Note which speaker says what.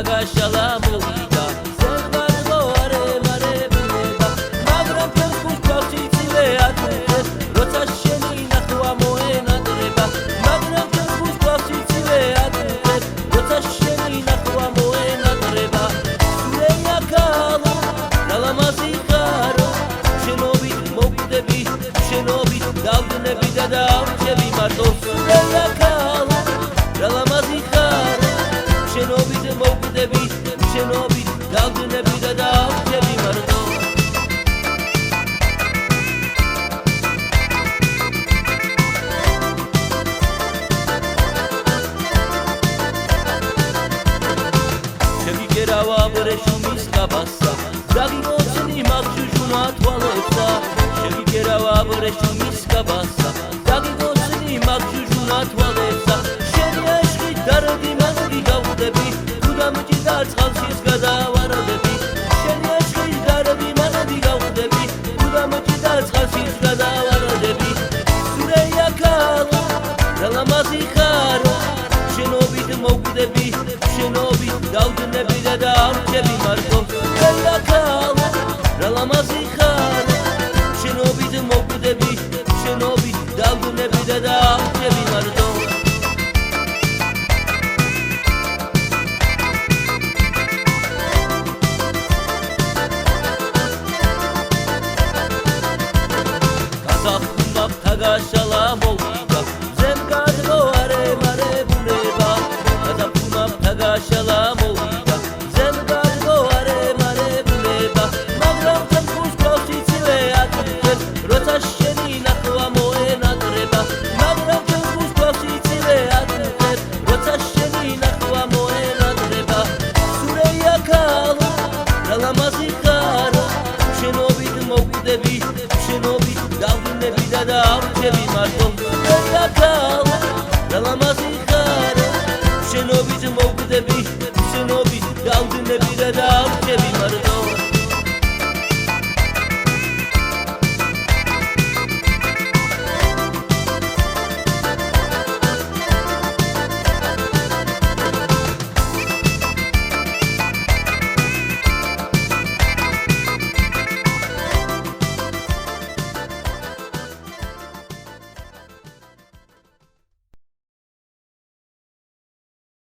Speaker 1: დაგაშალა მოვიდა ზემგადო არემარებუნება მაგრამ ჩემს გულში ცივე ატყუებს როცა შენი ნახვა მოენატრება მაგრამ ჩემს გულში ცივე ატყუებს როცა შენი ნახვა მოენატრება სულეა ქალო დალამაზი ხარო შენობით მოვკვდები შენობით დავდნები და დავრჩები მარტო სულეა ქალო დალამაზი ხარო შენობით მოვკვდები შენობით დავდნები და დავრჩები მარტო შეგიგერავა ბრეშუმის კაბასა დაგიმოცნი მაგჯუჟუნა თვალებსა შეგიგერავა ბრეშუმის კაბასა დაგიმოცნი მაგჯუჟუნა თვალებსა შენი აშხი დარდი მანდი გავხდები თუ დამჭირდა წყალშიც გადავარდები შენი აშხი დარდი მანდი გავხდები თუ დამჭირდა წყალშიც გადავარდები სულეა ქალო დალამაზი ხარო შენობით მოვკვდები შენობით დავდნები და დავრჩები მარტო სულეა ქალო დალამაზი ხარო შენობით მოვკვდები შენობით დავდნები და დავრჩები მარტო გაზაფხულმა დაგაშალა მოვიდა ზემგადო არემარებუნება გაზაფხულმა დაგაშალა მოვიდა ზემგადო არემარებუნება მაგრამ ჩემს გულში ცივე ატყუებს როცა შენი ნახვა მოენატრება მაგრამ ჩემს გულში ცივე ატყუებს როცა შენი ნახვა მოენატრება სულეა ქალო დალამაზი ხარო შენობით მოვკვდები შენობით დავდნები და დავრჩები მარტო სულეა ქალო